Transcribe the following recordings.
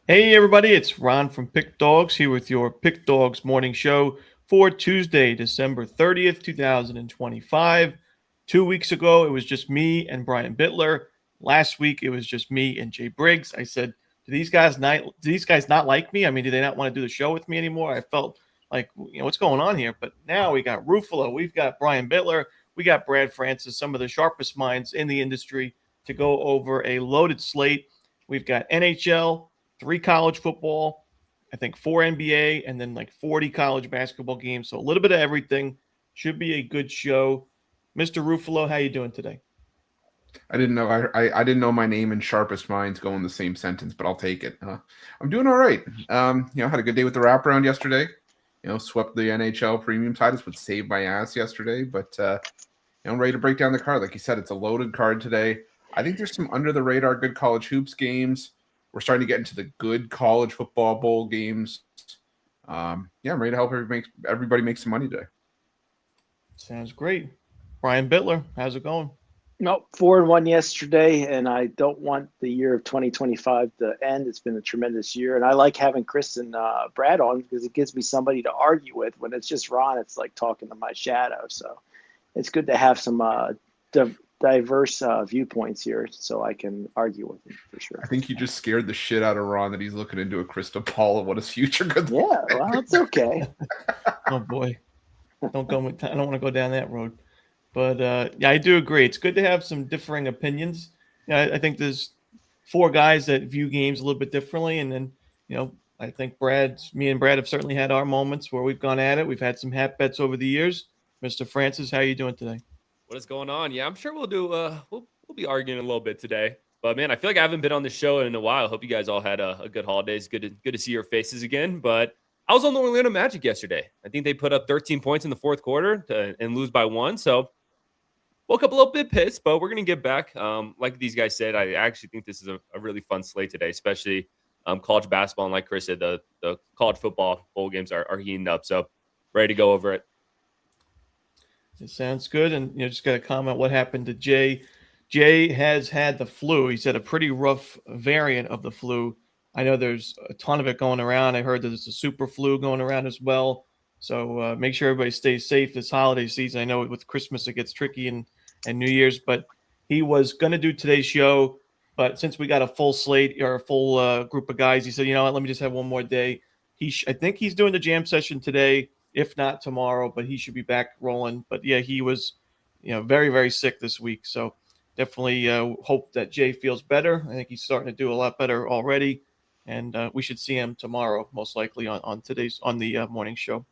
Hey everybody, it's Ron from Pick Dawgz here with your Pick Dawgz morning show for Tuesday, December 30th, 2025. 2 weeks ago, it was just me and Brian Bitler. Last week, it was just me and Jay Briggs. I said, do these guys not like me? I mean, do they not want to do the show with me anymore? I felt like, what's going on here? But now we got Ruffalo, we've got Brian Bitler, we got Brad Francis, some of the sharpest minds in the industry to go over a loaded slate. We've got NHL, 3 college football, I think 4 NBA, and then like 40 college basketball games. So a little bit of everything. Should be a good show. Mr. Ruffalo, how you doing today? I didn't know I didn't know my name and sharpest minds go in the same sentence, but I'll take it. I'm doing all right. Had a good day with the wraparound yesterday. Swept the NHL premium titles, would save my ass yesterday, but I'm ready to break down the card. Like you said, it's a loaded card today. I think there's some under the radar good college hoops games. We're starting to get into the good college football bowl games. I'm ready to help everybody make some money today. Sounds great. Brian Bitler, how's it going? Nope, 4-1 yesterday, and I don't want the year of 2025 to end. It's been a tremendous year, and I like having Chris and Brad on because it gives me somebody to argue with. When it's just Ron, it's like talking to my shadow. So it's good to have some diverse viewpoints here so I can argue with him for sure. I think you just scared the shit out of Ron that he's looking into a crystal ball of what his future could look like. Yeah, well, it's okay. Oh, boy. I don't want to go down that road. But I do agree. It's good to have some differing opinions. I think there's 4 guys that view games a little bit differently. And then, I think me and Brad have certainly had our moments where we've gone at it. We've had some hat bets over the years. Mr. Francis, how are you doing today? What is going on? Yeah, I'm sure we'll do. We'll be arguing a little bit today. But man, I feel like I haven't been on the show in a while. Hope you guys all had a good holidays. Good to see your faces again. But I was on the Orlando Magic yesterday. I think they put up 13 points in the fourth quarter and lose by 1. So woke up a little bit pissed, but we're going to get back. Like these guys said, I actually think this is a really fun slate today, especially college basketball. And like Chris said, the college football bowl games are heating up. So ready to go over it. It sounds good. And, just got to comment what happened to Jay. Jay has had the flu. He's had a pretty rough variant of the flu. I know there's a ton of it going around. I heard there's a super flu going around as well. So make sure everybody stays safe this holiday season. I know with Christmas it gets tricky and New Year's, but he was going to do today's show. But since we got a full slate or a full group of guys, he said, you know what, let me just have one more day. I think he's doing the jam session today, if not tomorrow, but he should be back rolling. But yeah, he was, very, very sick this week. So definitely hope that Jay feels better. I think he's starting to do a lot better already. And we should see him tomorrow, most likely on the morning show.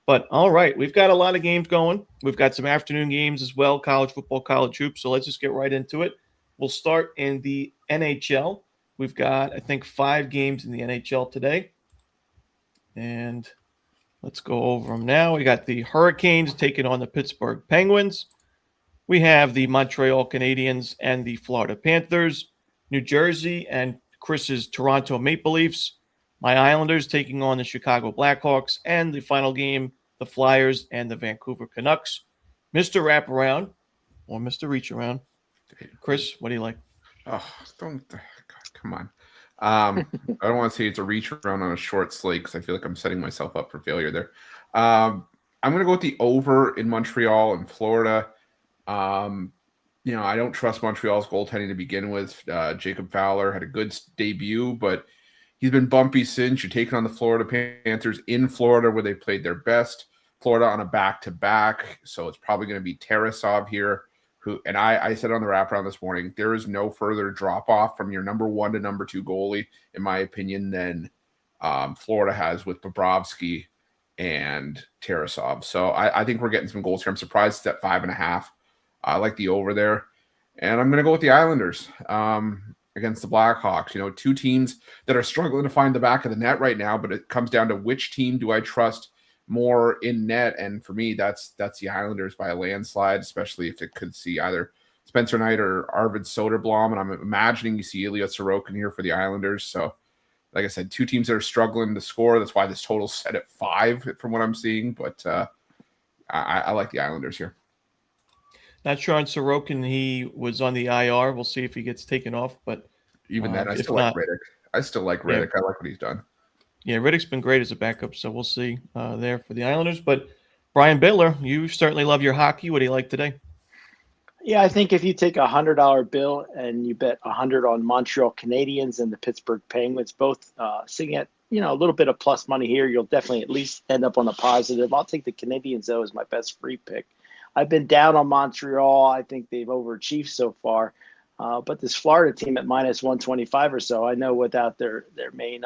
But all right, we've got a lot of games going. We've got some afternoon games as well, college football, college hoops. So let's just get right into it. We'll start in the NHL. We've got, I think, 5 games in the NHL today. And let's go over them now. We got the Hurricanes taking on the Pittsburgh Penguins. We have the Montreal Canadiens and the Florida Panthers. New Jersey and Chris's Toronto Maple Leafs. My Islanders taking on the Chicago Blackhawks. And the final game, the Flyers and the Vancouver Canucks. Mr. Wraparound or Mr. Reach Around. Chris, what do you like? Oh, God, come on. I don't want to say it's a reach around on a short slate because I feel like I'm setting myself up for failure there. I'm going to go with the over in Montreal and Florida. I don't trust Montreal's goaltending to begin with. Jacob Fowler had a good debut, but he's been bumpy since. You're taking on the Florida Panthers in Florida where they played their best. Florida on a back-to-back, so it's probably going to be Tarasov here. I said on the wraparound this morning, there is no further drop-off from your number 1 to number 2 goalie, in my opinion, than Florida has with Bobrovsky and Tarasov. So I think we're getting some goals here. I'm surprised it's at 5.5. I like the over there. And I'm going to go with the Islanders against the Blackhawks. 2 teams that are struggling to find the back of the net right now, but it comes down to which team do I trust more in net, and for me, that's the Islanders by a landslide, especially if it could see either Spencer Knight or Arvid Soderblom, and I'm imagining you see Ilya Sorokin here for the Islanders. So, like I said, 2 teams that are struggling to score. That's why this total's set at 5 from what I'm seeing, but I like the Islanders here. Not sure on Sorokin. He was on the IR. We'll see if he gets taken off, but Even then, I If still like not, Riddick. I still like Riddick. I like what he's done. yeah, Riddick's been great as a backup, so we'll see there for the Islanders. But Brian Bittler, you certainly love your hockey. What do you like today? Yeah, I think if you take $100 bill and you bet 100 on Montreal Canadiens and the Pittsburgh Penguins, both sitting at a little bit of plus money here, you'll definitely at least end up on a positive. I'll take the Canadiens though as my best free pick. I've been down on Montreal. I think they've overachieved so far, but this Florida team at minus 125 or so, I know without their main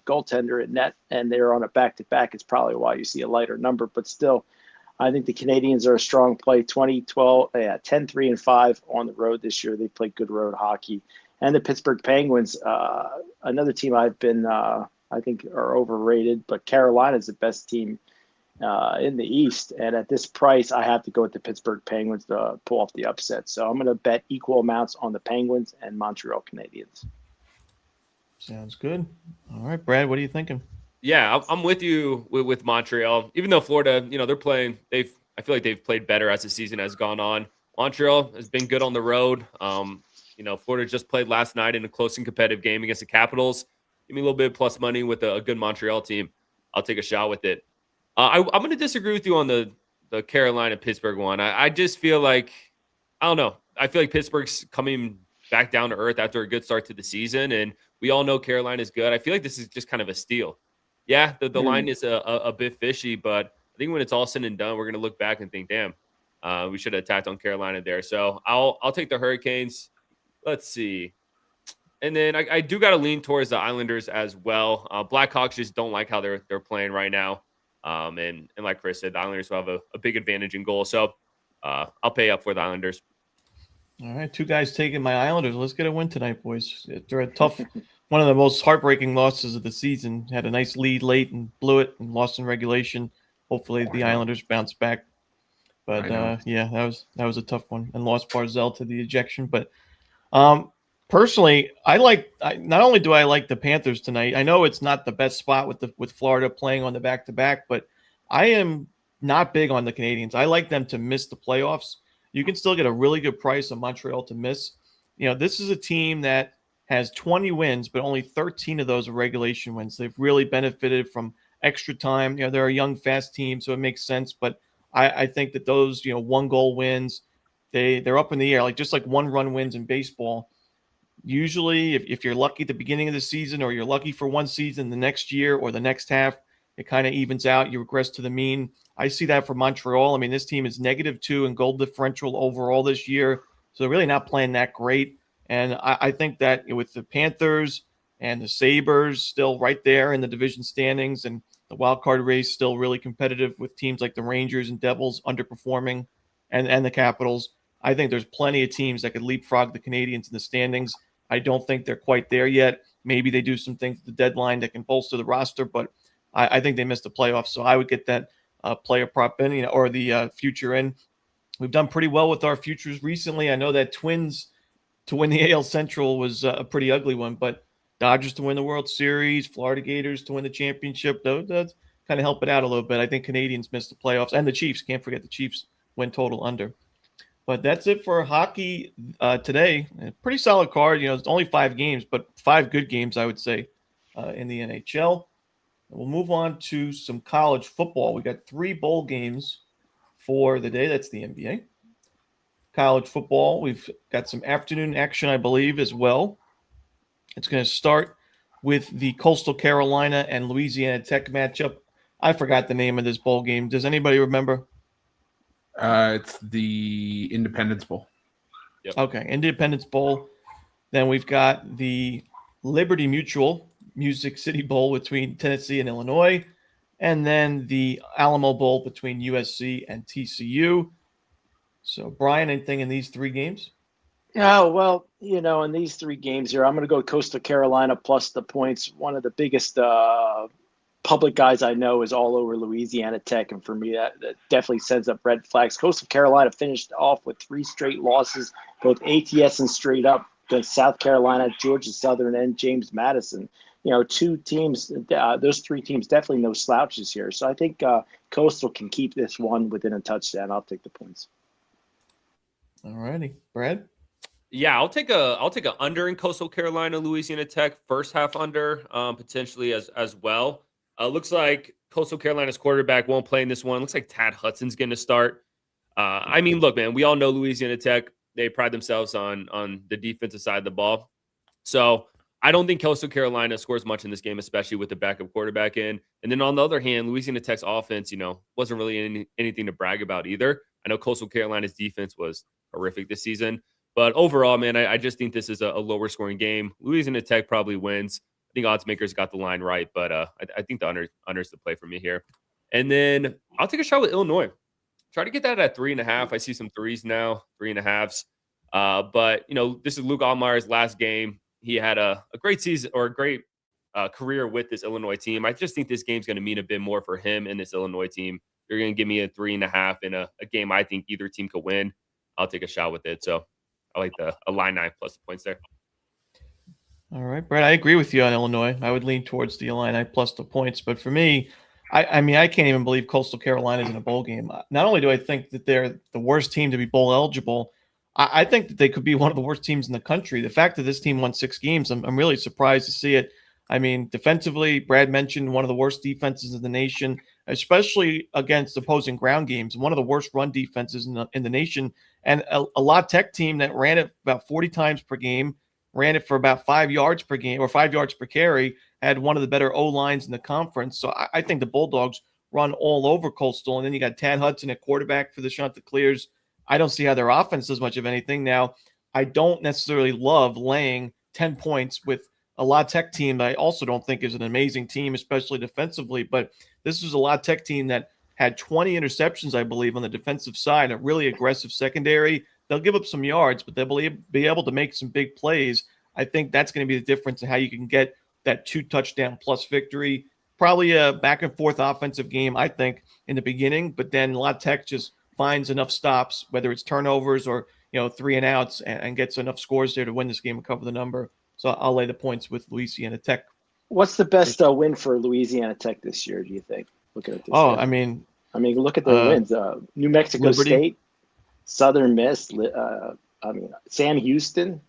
goaltender at net and they're on a back-to-back, it's probably why you see a lighter number, but still. I think the Canadiens are a strong play, 10-3-5 on the road this year. They play good road hockey. And the Pittsburgh Penguins, another team I think are overrated, but Carolina's the best team in the East. And at this price, I have to go with the Pittsburgh Penguins to pull off the upset. So I'm going to bet equal amounts on the Penguins and Montreal Canadiens. Sounds good. All right, Brad, what are you thinking? Yeah, I'm with you with Montreal. Even though Florida, they're playing. I feel like they've played better as the season has gone on. Montreal has been good on the road. Florida just played last night in a close and competitive game against the Capitals. Give me a little bit of plus money with a good Montreal team. I'll take a shot with it. I'm going to disagree with you on the Carolina Pittsburgh one. I just feel like I don't know. I feel like Pittsburgh's coming back down to earth after a good start to the season, and we all know Carolina is good. I feel like this is just kind of a steal. Yeah, the line is a bit fishy, but I think when it's all said and done, we're going to look back and think, damn, we should have attacked on Carolina there. So I'll take the Hurricanes. Let's see. And then I do got to lean towards the Islanders as well. Blackhawks just don't like how they're playing right now. And like Chris said, the Islanders will have a big advantage in goal. So I'll pay up for the Islanders. All right, two guys taking my Islanders. Let's get a win tonight, boys. They're a tough one of the most heartbreaking losses of the season. Had a nice lead late and blew it and lost in regulation. Hopefully the Islanders bounce back. But yeah, that was a tough one and lost Barzell to the ejection. But personally, not only do I like the Panthers tonight. I know it's not the best spot with Florida playing on the back-to-back, but I am not big on the Canadiens. I like them to miss the playoffs. You can still get a really good price on Montreal to miss. This is a team that has 20 wins, but only 13 of those are regulation wins. They've really benefited from extra time. They're a young, fast team, so it makes sense. But I think that those, one goal wins, they're up in the air, just like one run wins in baseball. Usually, if you're lucky at the beginning of the season, or you're lucky for one season, the next year or the next half, it kind of evens out. You regress to the mean. I see that for Montreal. I mean, this team is -2 in goal differential overall this year, so they're really not playing that great. And I think that with the Panthers and the Sabres still right there in the division standings, and the wild card race still really competitive with teams like the Rangers and Devils underperforming, and the Capitals, I think there's plenty of teams that could leapfrog the Canadiens in the standings. I don't think they're quite there yet. Maybe they do some things at the deadline that can bolster the roster, but I think they missed the playoffs. So I would get that player prop in, or the future in. We've done pretty well with our futures recently. I know that Twins to win the AL Central was a pretty ugly one, but Dodgers to win the World Series, Florida Gators to win the championship, those kind of help it out a little bit. I think Canadians missed the playoffs, and the Chiefs. Can't forget the Chiefs win total under. But that's it for hockey today. A pretty solid card. It's only 5 games, but 5 good games, I would say, in the NHL. We'll move on to some college football. We got 3 bowl games for the day. That's the NBA. College football, we've got some afternoon action, I believe, as well. It's going to start with the Coastal Carolina and Louisiana Tech matchup. I forgot the name of this bowl game. Does anybody remember? It's the Independence Bowl. Yep. Okay, Independence Bowl. Then we've got the Liberty Mutual Music City Bowl between Tennessee and Illinois, and then the Alamo Bowl between USC and TCU. So, Brian, anything in these 3 games? Oh, well, in these 3 games here, I'm going to go Coastal Carolina plus the points. One of the biggest public guys I know is all over Louisiana Tech, and for me, that definitely sends up red flags. Coastal Carolina finished off with 3 straight losses, both ATS and straight up, against South Carolina, Georgia Southern, and James Madison. 2 teams, those 3 teams, definitely no slouches here. So I think Coastal can keep this one within a touchdown. I'll take the points. All righty. Brad? Yeah, I'll take a under in Coastal Carolina, Louisiana Tech, first half under, potentially as well. Looks like Coastal Carolina's quarterback won't play in this one. Looks like Tad Hudson's going to start. I mean, look, man, we all know Louisiana Tech. They pride themselves on the defensive side of the ball. So I don't think Coastal Carolina scores much in this game, especially with the backup quarterback in. And then on the other hand, Louisiana Tech's offense, wasn't really anything to brag about either. I know Coastal Carolina's defense was horrific this season. But overall, man, I just think this is a lower scoring game. Louisiana Tech probably wins. I think odds makers got the line right, but I think the under's the play for me here. And then I'll take a shot with Illinois. Try to get that at 3.5. I see some threes now, 3.5s. But this is Luke Altmaier's last game. He had a great season or a great career with this Illinois team. I just think this game's going to mean a bit more for him and this Illinois team. You're going to give me a 3.5 in a game I think either team could win. I'll take a shot with it. So I like a line 9 plus the points there. All right, Brett, I agree with you on Illinois. I would lean towards the Illini plus the points. But for me, I mean, I can't even believe Coastal Carolina is in a bowl game. Not only do I think that they're the worst team to be bowl eligible, I think that they could be one of the worst teams in the country. The fact that this team won 6 games, I'm really surprised to see it. I mean, defensively, Brad mentioned one of the worst defenses in the nation, especially against opposing ground games. One of the worst run defenses in the nation. And a La Tech team that ran it about 40 times per game, ran it for about 5 yards per game or 5 yards per carry, had one of the better O-lines in the conference. So I think the Bulldogs run all over Coastal. And then you got Tad Hudson at quarterback for the Chanticleers. I don't see how their offense does much of anything. Now, I don't necessarily love laying 10 points with a La Tech team that I also don't think is an amazing team, especially defensively. But this is a La Tech team that had 20 interceptions, I believe, on the defensive side, a really aggressive secondary. They'll give up some yards, but they'll be able to make some big plays. I think that's going to be the difference in how you can get that 2-touchdown plus victory. Probably a back and forth offensive game, I think, in the beginning, but then La Tech just finds enough stops, whether it's turnovers or 3 and outs, and gets enough scores there to win this game and cover the number. So I'll lay the points with Louisiana Tech. What's the best win for Louisiana Tech this year, do you think? Looking at this. I mean, look at the wins. New Mexico Liberty. State, Southern Miss, Sam Houston,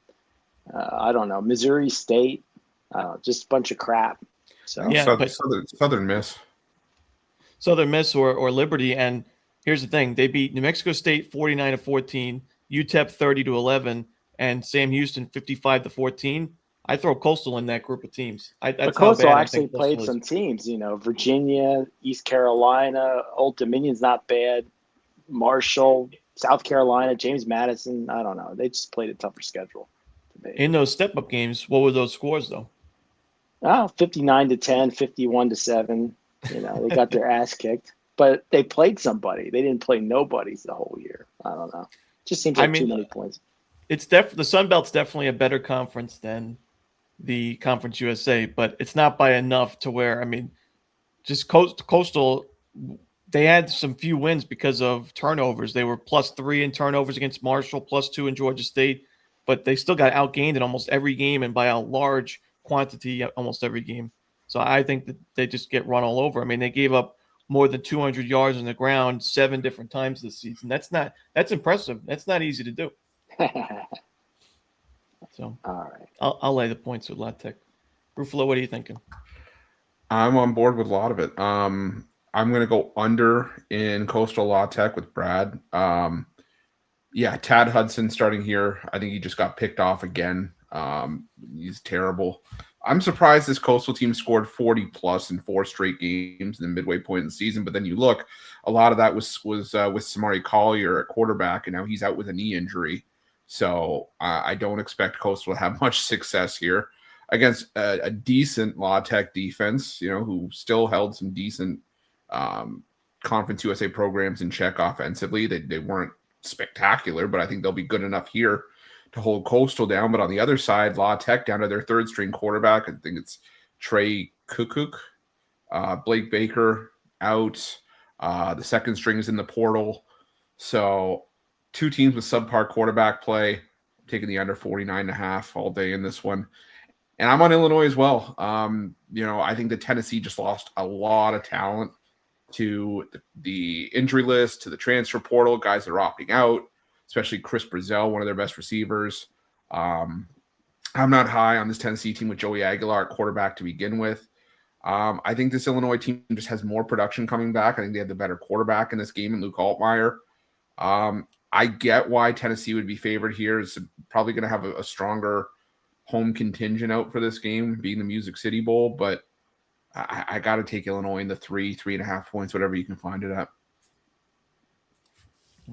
I don't know, Missouri State, just a bunch of crap. So Yeah, Southern Miss. Southern Miss or Liberty. And here's the thing. They beat New Mexico State 49-14, UTEP 30-11, and Sam Houston 55-14. I throw Coastal in that group of teams. But Coastal actually played some teams, Virginia, East Carolina, Old Dominion's not bad, Marshall, South Carolina, James Madison. I don't know. They just played a tougher schedule. In those step-up games, what were those scores, though? 59-10, 51-7. They got their ass kicked. But they played somebody. They didn't play nobodies the whole year. I don't know. Just seems like too many points. It's the Sun Belt's definitely a better conference than the Conference USA, but it's not by enough to where, just Coastal, they had some few wins because of turnovers. They were +3 in turnovers against Marshall, +2 in Georgia State, but they still got outgained in almost every game and by a large quantity almost every game. So I think that they just get run all over. They gave up more than 200 yards on the ground 7 different times this season. That's impressive. That's not easy to do. So all right, I'll lay the points with La Tech. Ruffalo, what are you thinking? I'm on board with a lot of it. I'm going to go under in Coastal La Tech with Brad. Tad Hudson starting here. I think he just got picked off again. He's terrible. I'm surprised this Coastal team scored 40+ in 4 straight games in the midway point in the season. But then you look, a lot of that was with Samari Collier at quarterback, and now he's out with a knee injury. So I don't expect Coastal to have much success here against a decent La Tech defense, who still held some decent Conference USA programs in check offensively. They weren't spectacular, but I think they'll be good enough here to hold Coastal down. But on the other side, La Tech down to their 3rd string quarterback. I think it's Trey Kukuk. Blake Baker out. The 2nd string is in the portal. So 2 teams with subpar quarterback play. I'm taking the under 49.5 all day in this one. And I'm on Illinois as well. I think that Tennessee just lost a lot of talent to the injury list, to the transfer portal, guys that are opting out, especially Chris Brazell, one of their best receivers. I'm not high on this Tennessee team with Joey Aguilar at quarterback to begin with. I think this Illinois team just has more production coming back. I think they have the better quarterback in this game in Luke Altmaier. I get why Tennessee would be favored here. It's probably going to have a stronger home contingent out for this game, being the Music City Bowl, but I got to take Illinois in the 3.5 points, whatever you can find it at.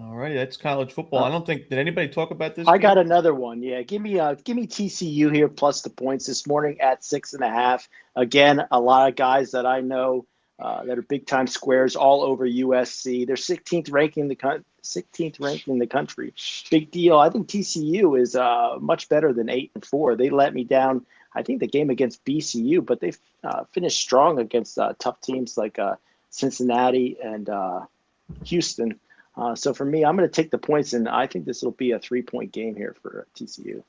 All righty, that's college football. I don't think did anybody talk about this? I got another one. Yeah, give me TCU here plus the points this morning at 6.5. Again, a lot of guys that I know that are big time squares all over USC. They're 16th ranking in the country. Big deal. I think TCU is much better than 8-4. They let me down. I think the game against BCU, but they finished strong against tough teams like Cincinnati and Houston. So for me, I'm going to take the points, and I think this will be a 3-point game here for TCU.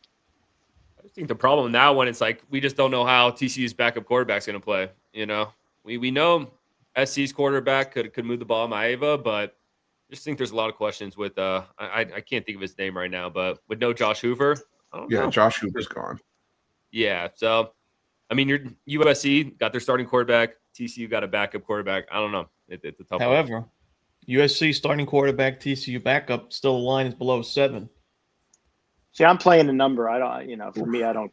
I think the problem now when it's like we just don't know how TCU's backup quarterback's going to play. You know, we know SC's quarterback could move the ball in Maeva, but I just think there's a lot of questions with I can't think of his name right now, but with no Josh Hoover. I don't know. Josh Hoover's gone. Yeah, so I mean, your USC got their starting quarterback, TCU got a backup quarterback. I don't know. It's a tough. However, USC starting quarterback, TCU backup, still the line is below 7. See, I'm playing a number. I don't, for me, I don't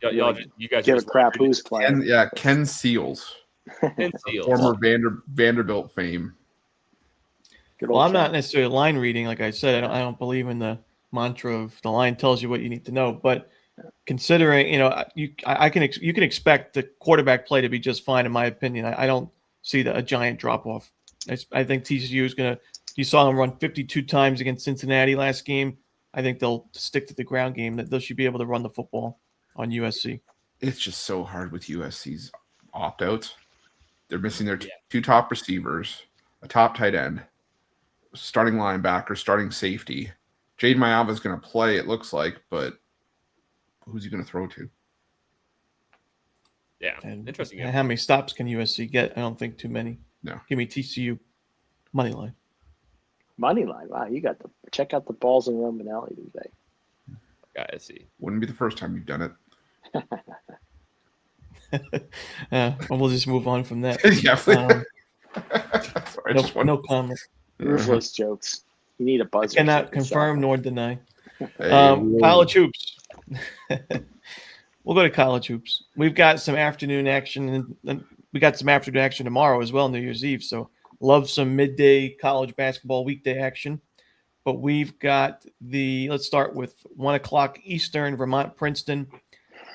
you guys give a crap who's playing. Ken Seals. Ken Seals. Former Vanderbilt fame. Well, I'm not necessarily line reading. Like I said, I don't believe in the mantra of the line tells you what you need to know. But considering, you can expect the quarterback play to be just fine, in my opinion. I don't see a giant drop off. I think TCU is going to – you saw them run 52 times against Cincinnati last game. I think they'll stick to the ground game. That they should be able to run the football on USC. It's just so hard with USC's opt-outs. They're missing their two top receivers, a top tight end, starting linebacker, starting safety. Jade Maava is going to play, it looks like, but who's he going to throw to? Yeah, interesting. How many stops can USC get? I don't think too many. No. Give me TCU money line. Money line. Wow, you got check out the balls in Romanelli today. Guys, see. Wouldn't be the first time you've done it. We'll just move on from that. Sorry, no comment. Ruthless jokes. You need a buzzer. I cannot confirm nor deny. College hoops. We'll go to college hoops. We've got some afternoon action, and we got some afternoon action tomorrow as well, New Year's Eve. So love some midday college basketball weekday action. But we've got let's start with 1 o'clock Eastern, Vermont, Princeton.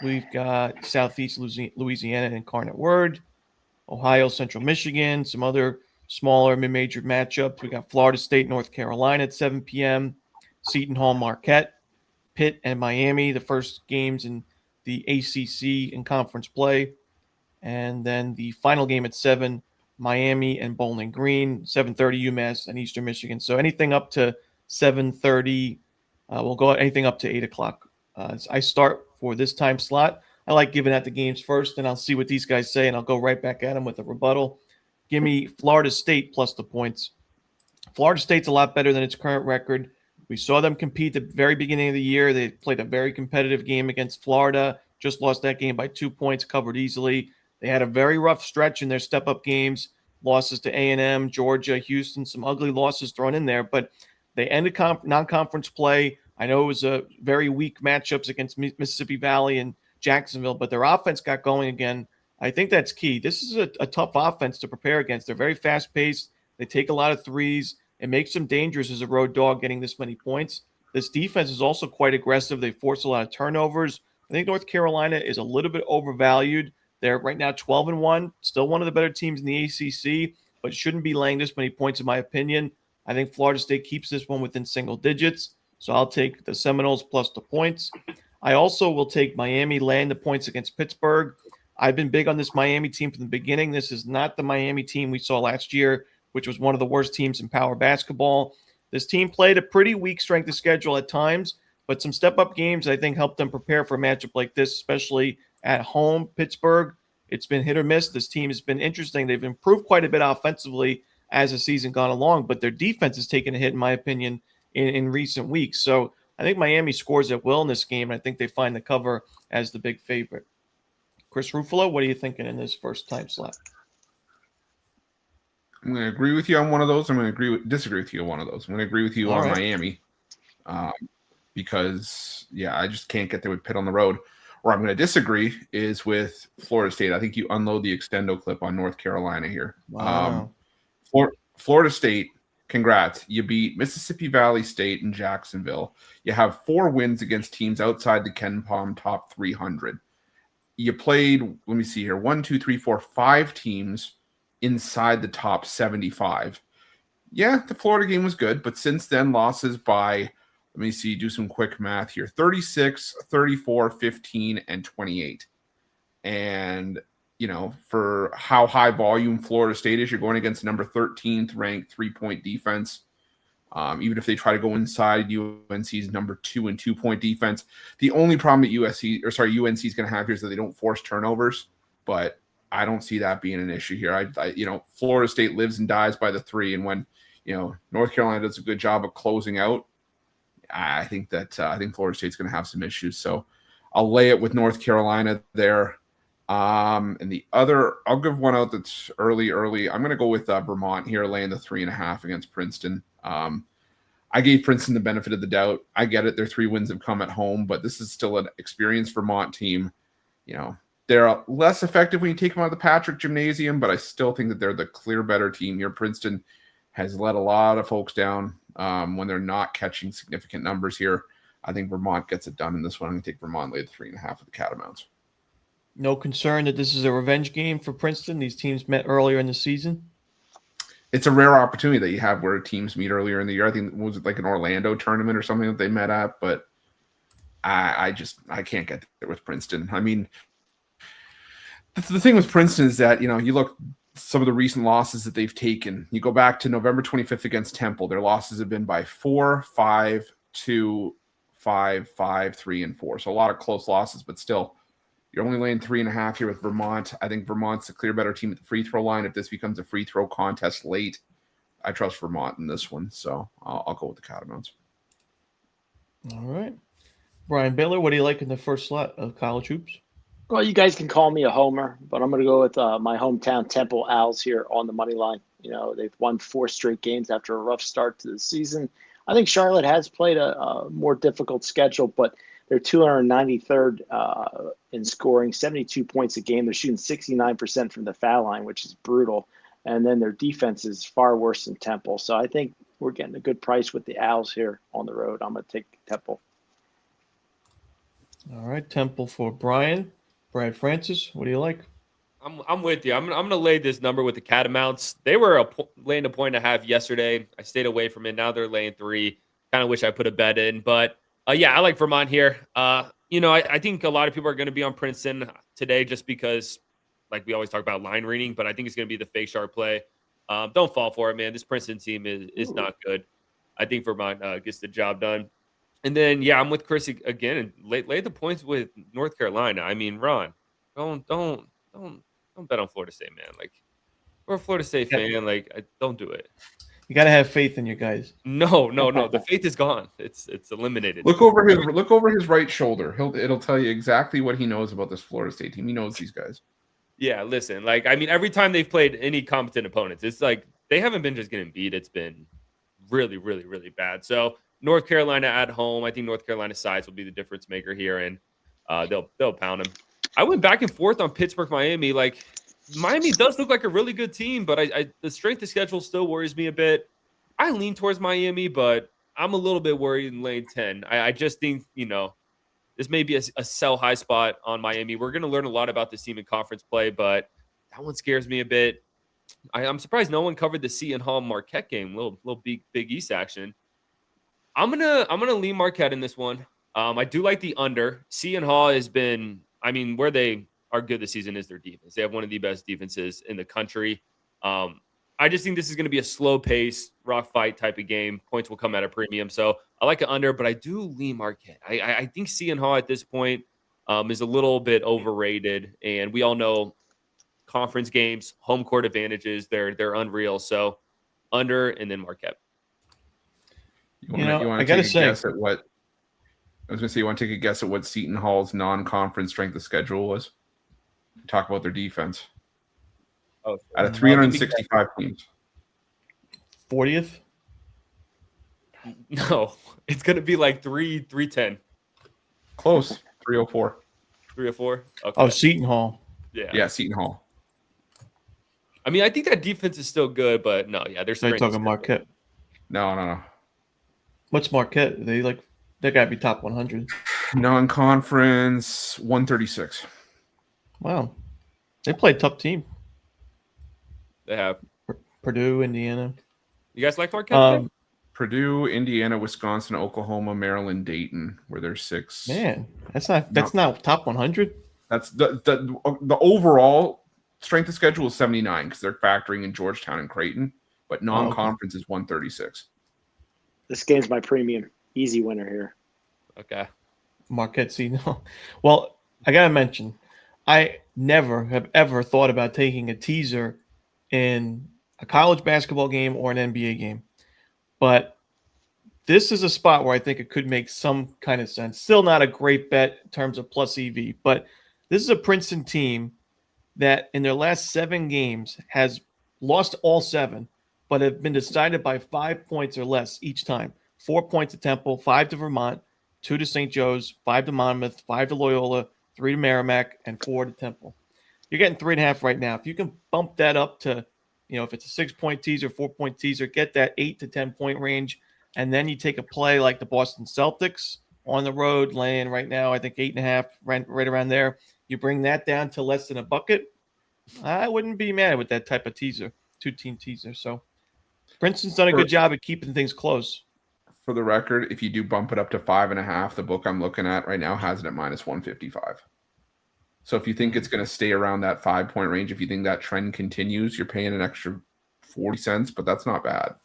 We've got Southeast Louisiana and Incarnate Word, Ohio, Central Michigan, some other smaller mid-major matchups. We got Florida State, North Carolina at 7 p.m., Seton Hall, Marquette, Pitt, and Miami, the first games in the ACC in conference play. And then the final game at 7, Miami and Bowling Green, 7:30 UMass and Eastern Michigan. So anything up to 7:30, we'll go anything up to 8 o'clock. I start for this time slot. I like giving out the games first, and I'll see what these guys say, and I'll go right back at them with a rebuttal. Give me Florida State plus the points. Florida State's a lot better than its current record. We saw them compete at the very beginning of the year. They played a very competitive game against Florida, just lost that game by 2 points, covered easily. They had a very rough stretch in their step-up games, losses to A&M, Georgia, Houston, some ugly losses thrown in there, but they ended non-conference play. I know it was a very weak matchups against Mississippi Valley and Jacksonville, but their offense got going again. I think that's key. This is a tough offense to prepare against. They're very fast-paced. They take a lot of threes. It makes them dangerous as a road dog getting this many points. This defense is also quite aggressive. They force a lot of turnovers. I think North Carolina is a little bit overvalued. They're right now 12-1, still one of the better teams in the ACC, but shouldn't be laying this many points in my opinion. I think Florida State keeps this one within single digits, so I'll take the Seminoles plus the points. I also will take Miami laying the points against Pittsburgh. I've been big on this Miami team from the beginning. This is not the Miami team we saw last year, which was one of the worst teams in power basketball. This team played a pretty weak strength of schedule at times, but some step-up games I think helped them prepare for a matchup like this, especially at home. Pittsburgh, it's been hit or miss. This team has been interesting. They've improved quite a bit offensively as the season gone along, but their defense has taken a hit, in my opinion, in recent weeks. So I I think Miami scores at will in this game. I think they find the cover as the big favorite. Chris Ruffalo, what are you thinking in this first time slot? I'm going to agree with you on one of those. I'm going to disagree with you on one of those. I'm going to agree with you on Miami because, I just can't get there with Pitt on the road. Where I'm going to disagree is with Florida State. I think you unload the extendo clip on North Carolina here. Wow. Florida State, congrats. You beat Mississippi Valley State and Jacksonville. You have 4 wins against teams outside the Ken Palm top 300. You played, let me see here, 5 teams inside the top 75. Yeah, the Florida game was good, but since then, losses by, let me see, do some quick math here, 36, 34, 15, and 28. And, for how high volume Florida State is, you're going against number 13th ranked 3-point defense. Even if they try to go inside UNC's number 2 and 2-point defense. The only problem that UNC is going to have here is that they don't force turnovers, but I don't see that being an issue here. Florida State lives and dies by the 3, and when North Carolina does a good job of closing out, I think Florida State's going to have some issues. So I'll lay it with North Carolina there. And the other, I'll give one out that's early. I'm going to go with Vermont here, laying the 3.5 against Princeton. I gave Princeton the benefit of the doubt. I get it. Their 3 wins have come at home, but this is still an experienced Vermont team. They're less effective when you take them out of the Patrick Gymnasium, but I still think that they're the clear better team here. Princeton has let a lot of folks down when they're not catching significant numbers here. I think Vermont gets it done in this one. I'm going to take Vermont, lay the 3.5 with the Catamounts. No concern that this is a revenge game for Princeton? These teams met earlier in the season? It's a rare opportunity that you have where teams meet earlier in the year. I think, was it like an Orlando tournament or something that they met at? But I can't get there with Princeton. I mean, the thing with Princeton is that, you look some of the recent losses that they've taken. You go back to November 25th against Temple. Their losses have been by 4, 5, 2, 5, 5, 3, and 4. So a lot of close losses, but still, you're only laying 3.5 here with Vermont. I think Vermont's the clear better team at the free throw line. If this becomes a free throw contest late, I trust Vermont in this one. So I'll go with the Catamounts. All right. Brian Baylor, what do you like in the first slot of college hoops? Well, you guys can call me a homer, but I'm going to go with my hometown Temple Owls here on the money line. They've won 4 straight games after a rough start to the season. I think Charlotte has played a more difficult schedule, but they're 293rd in scoring, 72 points a game. They're shooting 69% from the foul line, which is brutal. And then their defense is far worse than Temple. So I think we're getting a good price with the Owls here on the road. I'm going to take Temple. All right, Temple for Brian. Brad Francis, what do you like? I'm with you. I'm going to lay this number with the Catamounts. They were laying 1.5 yesterday. I stayed away from it. Now they're laying 3. Kind of wish I put a bet in, but I like Vermont here. I think a lot of people are going to be on Princeton today just because, like we always talk about line reading, but I think it's going to be the fake sharp play. Don't fall for it, man. This Princeton team is not good. I think Vermont gets the job done. And then, I'm with Chris again and lay the points with North Carolina. I mean, Ron, don't bet on Florida State, man. Like, we're a Florida State fan. Like, don't do it. You got to have faith in your guys. No. The faith is gone. It's eliminated. Look over his right shoulder. It'll tell you exactly what he knows about this Florida State team. He knows these guys. Yeah, listen. Every time they've played any competent opponents, it's like they haven't been just getting beat. It's been really, really, really bad. So North Carolina at home, I think North Carolina's size will be the difference maker here, and they'll pound them. I went back and forth on Pittsburgh, Miami. Like, Miami does look like a really good team, but the strength of schedule still worries me a bit. I lean towards Miami, but I'm a little bit worried in lane 10. I just think, this may be a sell high spot on Miami. We're going to learn a lot about this team in conference play, but that one scares me a bit. I'm surprised no one covered the Seton Hall Marquette game. Little Big East action. I'm gonna lean Marquette in this one. I do like the under. Seton Hall has been, where they are good this season is their defense. They have one of the best defenses in the country. I just think this is going to be a slow pace, rock fight type of game. Points will come at a premium. So I like an under, but I do lean Marquette. I think Seton Hall at this point is a little bit overrated, and we all know conference games, home court advantages, they're unreal. So under and then Marquette. You want to take a guess at what I was going to say, you want to take a guess at what Seton Hall's non-conference strength of schedule was? Talk about their defense. Oh, Out of 365 teams. 40th. no, it's gonna be like 310, Close. 304. 304. Okay. Oh, Seton Hall. Yeah, Seton Hall. I mean, I think that defense is still good, but no, yeah, they're So you're talking Marquette. No. What's Marquette? They got to be top 100. Non-conference 136. Wow, they played tough team. They have. Purdue, Indiana. You guys like Marquette? Purdue, Indiana, Wisconsin, Oklahoma, Maryland, Dayton, where there's 6. Man, that's not top 100. That's the overall strength of schedule is 79 because they're factoring in Georgetown and Creighton, but non-conference is 136. This game's my premium. Easy winner here. Okay. Marquette, Seton Hall. Well, I gotta mention, I never have ever thought about taking a teaser in a college basketball game or an NBA game. But this is a spot where I think it could make some kind of sense. Still not a great bet in terms of plus EV, but this is a Princeton team that in their last 7 games has lost all 7, but have been decided by 5 points or less each time. 4 points to Temple, 5 to Vermont, 2 to St. Joe's, 5 to Monmouth, 5 to Loyola, 3 to Merrimack, and 4 to Temple. You're getting 3.5 right now. If you can bump that up to, if it's a 6-point teaser, 4-point teaser, get that 8 to 10-point range, and then you take a play like the Boston Celtics on the road, laying right now, I think 8.5, right around there. You bring that down to less than a bucket. I wouldn't be mad with that type of teaser, 2-team teaser. So Princeton's done a good job at keeping things close. For the record, if you do bump it up to 5.5, the book I'm looking at right now has it at minus 155. So if you think it's going to stay around that 5-point range, if you think that trend continues, you're paying an extra 40 cents, but that's not bad.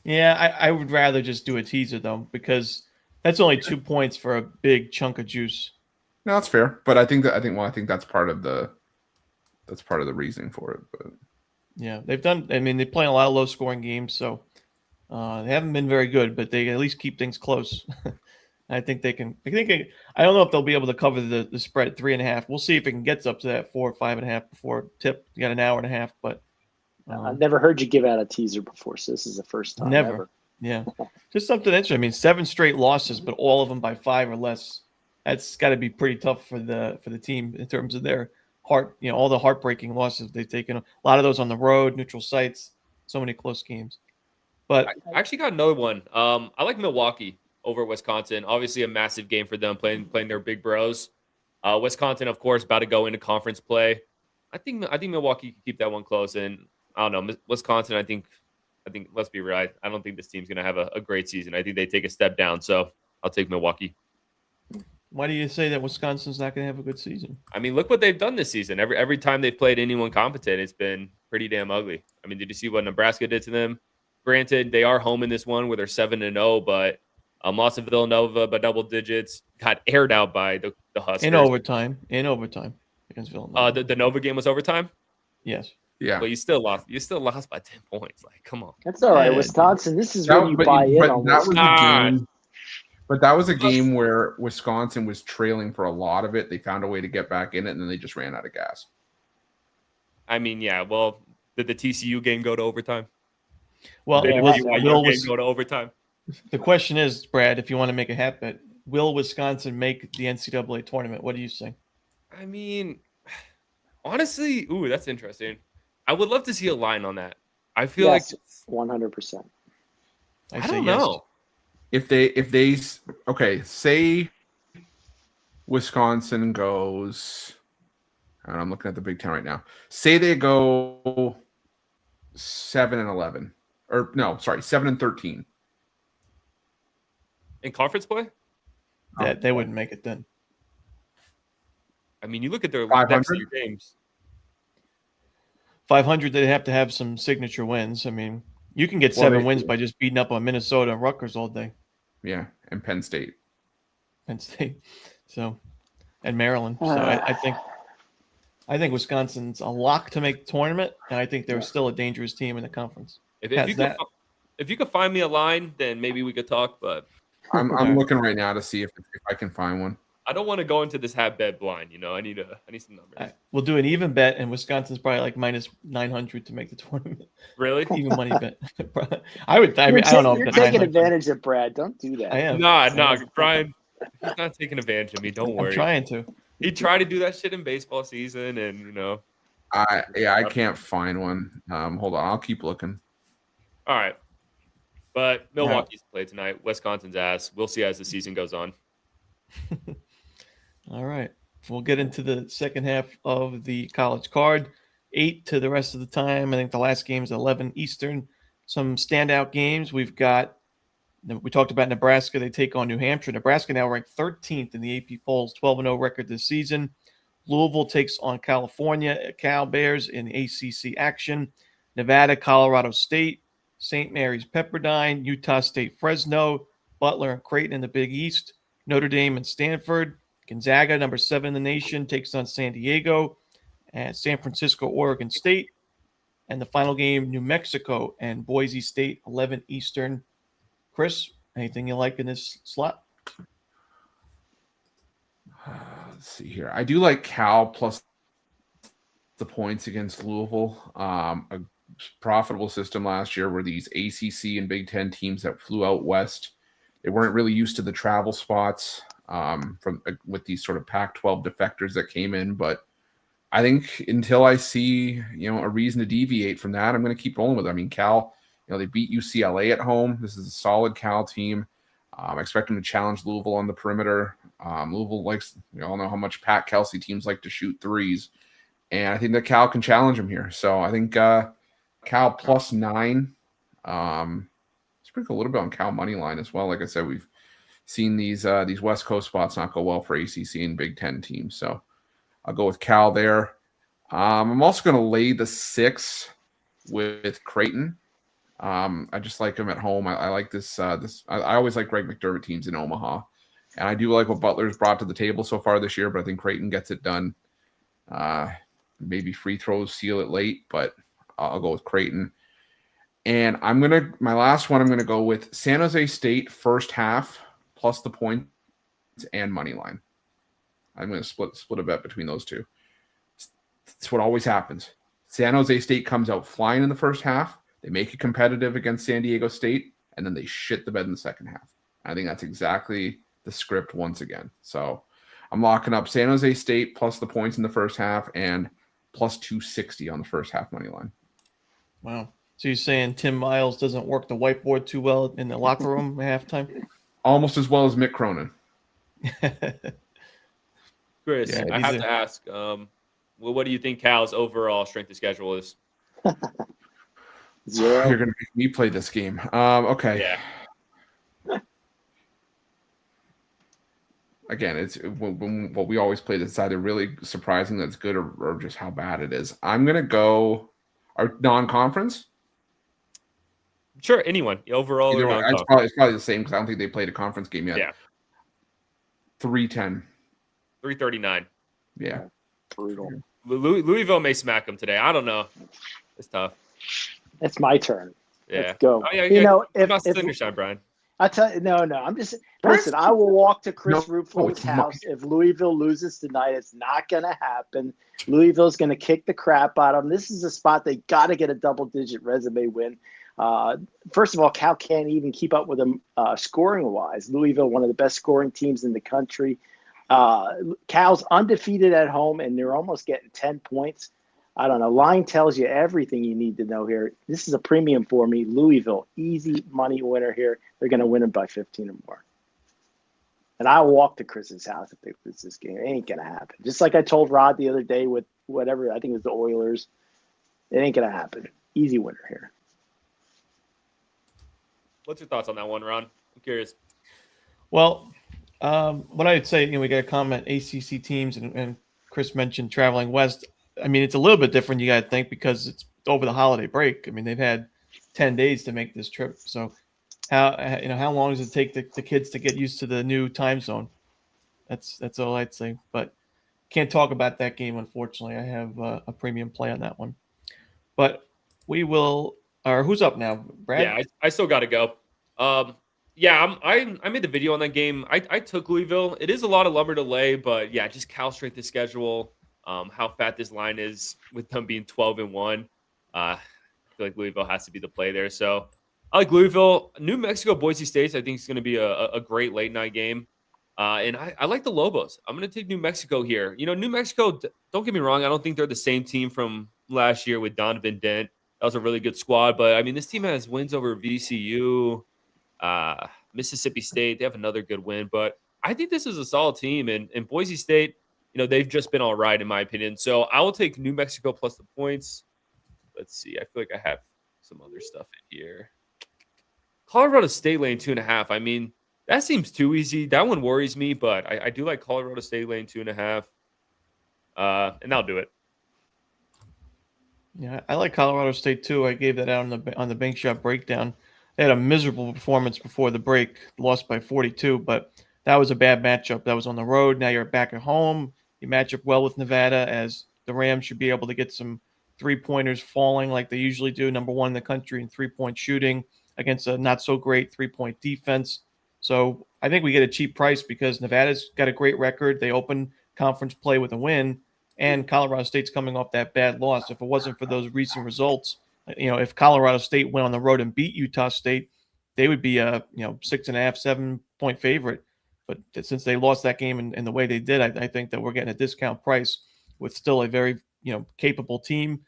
Yeah, I would rather just do a teaser though, because that's only 2 points for a big chunk of juice. No, that's fair, but I think that's part of the reasoning for it. But yeah, they play a lot of low scoring games, so they haven't been very good, but they at least keep things close. I think they can. I don't know if they'll be able to cover the spread at 3.5. We'll see if it can get up to that 4 or 5.5 before tip. You got an hour and a half, but I've never heard you give out a teaser before, so this is the first time never. ever. Yeah, just something interesting. I mean, 7 straight losses, but all of them by 5 or less. That's got to be pretty tough for the team in terms of their all the heartbreaking losses they've taken. A lot of those on the road, neutral sites, so many close games. But I actually got another one. I like Milwaukee over Wisconsin. Obviously, a massive game for them playing their big bros. Wisconsin, of course, about to go into conference play. I think Milwaukee can keep that one close. And I don't know, Wisconsin. I think let's be real. I don't think this team's going to have a great season. I think they take a step down. So I'll take Milwaukee. Why do you say that Wisconsin's not going to have a good season? I mean, look what they've done this season. Every time they've played anyone competent, it's been pretty damn ugly. I mean, did you see what Nebraska did to them? Granted, they are home in this one where they're 7-0, but lost to Villanova by double digits. Got aired out by the Huskers in overtime against Villanova. The Nova game was overtime. Yes. Yeah, but you still lost. You still lost by 10 points. Like, come on. That's all right, Yeah. Wisconsin. This is when you buy in on that was a Wisconsin. game. But that was a game where Wisconsin was trailing for a lot of it. They found a way to get back in it, and then they just ran out of gas. I mean, yeah. Well, did the TCU game go to overtime? Well, Did the Will BYU game go to overtime? The question is, Brad, if you want to make a hat bet, will Wisconsin make the NCAA tournament? What do you say? I mean, honestly, that's interesting. I would love to see a line on that. I feel like 100%. I don't know. If they say Wisconsin goes, and I'm looking at the Big Ten right now. Say they go 7-11, or no, sorry, 7-13 in conference play. That they wouldn't make it then. I mean, you look at their 500 games. 500, they'd have to have some signature wins. I mean, you can get 7 wins by just beating up on Minnesota and Rutgers all day. Yeah, and Penn State. So, and Maryland. So I think Wisconsin's a lock to make the tournament, and I think they're still a dangerous team in the conference. If you could find me a line, then maybe we could talk. But I'm looking right now to see if I can find one. I don't want to go into this half bet blind. I need some numbers. All right, we'll do an even bet, and Wisconsin's probably like minus 900 to make the tournament. Really? Even money bet. I would. I mean, I don't know. You're but taking 900. advantage of Brad. Don't do that. I am. Nah, Brian. He's not taking advantage of me. Don't worry. I'm trying to. He tried to do that shit in baseball season, and I can't find one. Hold on, I'll keep looking. All right. But Milwaukee's play tonight. Wisconsin's ass. We'll see as the season goes on. All right. We'll get into the second half of the college card. 8 to the rest of the time. I think the last game is 11 Eastern. Some standout games. We talked about Nebraska. They take on New Hampshire. Nebraska now ranked 13th in the AP polls, 12-0 record this season. Louisville takes on California. Cal Bears in ACC action. Nevada, Colorado State. St. Mary's, Pepperdine. Utah State, Fresno. Butler and Creighton in the Big East. Notre Dame and Stanford. Gonzaga, number 7 in the nation, takes on San Diego. And San Francisco, Oregon State. And the final game, New Mexico and Boise State, 11 Eastern. Chris, anything you like in this slot? Let's see here. I do like Cal plus the points against Louisville. A profitable system last year were these ACC and Big Ten teams that flew out west. They weren't really used to the travel spots with these sort of Pac-12 defectors that came in. But I think until I see a reason to deviate from that, I'm going to keep rolling with it. I mean, Cal, they beat UCLA at home. This is a solid Cal team. I expect them to challenge Louisville on the perimeter. Louisville likes, we all know how much Pat Kelsey teams like to shoot threes. And I think that Cal can challenge them here. So I think Cal plus 9. Sprinkle a little bit on Cal money line as well. Like I said, we've seen these West Coast spots not go well for ACC and Big Ten teams. So I'll go with Cal there. I'm also going to lay the 6 with Creighton. I just like them at home. I like this. I always like Greg McDermott teams in Omaha, and I do like what Butler's brought to the table so far this year. But I think Creighton gets it done. Maybe free throws seal it late, but I'll go with Creighton. And my last one, I'm gonna go with San Jose State first half plus the points and money line. I'm gonna split a bet between those two. It's what always happens. San Jose State comes out flying in the first half. They make it competitive against San Diego State, and then they shit the bed in the second half. I think that's exactly the script once again. So I'm locking up San Jose State plus the points in the first half and plus 260 on the first half money line. Wow. So you're saying Tim Miles doesn't work the whiteboard too well in the locker room at halftime? Almost as well as Mick Cronin. Chris, Yeah, I have to ask, what do you think Cal's overall strength of schedule is? 0. You're going to make me play this game. Okay. Yeah. Again, it's when what we always play. It's either really surprising that it's good or just how bad it is. I'm going to go our non-conference. Sure, anyone. Overall, Either or way, it's probably the same because I don't think they played a conference game yet. Yeah. 310. 339. Yeah. Brutal. Louisville may smack them today. I don't know. It's tough. It's my turn. Yeah. Let's go. Oh, yeah, If not your shine, Brian. I tell you, no. I'm just listen. I will walk to Chris Ruflo's it's house if Louisville loses tonight. It's not going to happen. Louisville's going to kick the crap out of them. This is a spot they got to get a double-digit resume win. First of all, Cal can't even keep up with them scoring-wise. Louisville, one of the best scoring teams in the country. Cal's undefeated at home, and they're almost getting 10 points. I don't know. Line tells you everything you need to know here. This is a premium for me. Louisville, easy money winner here. They're going to win it by 15 or more. And I'll walk to Chris's house if they lose this game. It ain't going to happen. Just like I told Rod the other day with whatever, I think it was the Oilers. It ain't going to happen. Easy winner here. What's your thoughts on that one, Ron? I'm curious. Well, what I'd say, we got a comment, ACC teams, and Chris mentioned traveling west. I mean, it's a little bit different, you got to think, because it's over the holiday break. I mean, they've had 10 days to make this trip. So how long does it take the kids to get used to the new time zone? That's all I'd say. But can't talk about that game, unfortunately. I have a premium play on that one. But we will – or who's up now, Brad? Yeah, I still got to go. Yeah, I made the video on that game. I took Louisville. It is a lot of lumber to lay, but yeah, just Cal strength of schedule. How fat this line is with them being 12-1. I feel like Louisville has to be the play there. So I like Louisville. New Mexico, Boise State, I think is going to be a great late night game. And I like the Lobos. I'm going to take New Mexico here. New Mexico, don't get me wrong, I don't think they're the same team from last year with Donovan Dent. That was a really good squad. But, I mean, this team has wins over VCU, Mississippi State. They have another good win. But I think this is a solid team. And Boise State, they've just been all right, in my opinion. So I will take New Mexico plus the points. Let's see. I feel like I have some other stuff in here. Colorado State lane 2.5. I mean, that seems too easy. That one worries me, but I do like Colorado State lane 2.5. And I'll do it. Yeah, I like Colorado State too. I gave that out on the bank shot breakdown. They had a miserable performance before the break, lost by 42, but that was a bad matchup. That was on the road. Now you're back at home. You match up well with Nevada, as the Rams should be able to get some three-pointers falling like they usually do, number one in the country in three-point shooting against a not-so-great three-point defense. So I think we get a cheap price because Nevada's got a great record. They open conference play with a win, and Colorado State's coming off that bad loss. If it wasn't for those recent results, if Colorado State went on the road and beat Utah State, they would be a 6.5, 7-point favorite. But since they lost that game in the way they did, I think that we're getting a discount price with still a very capable team.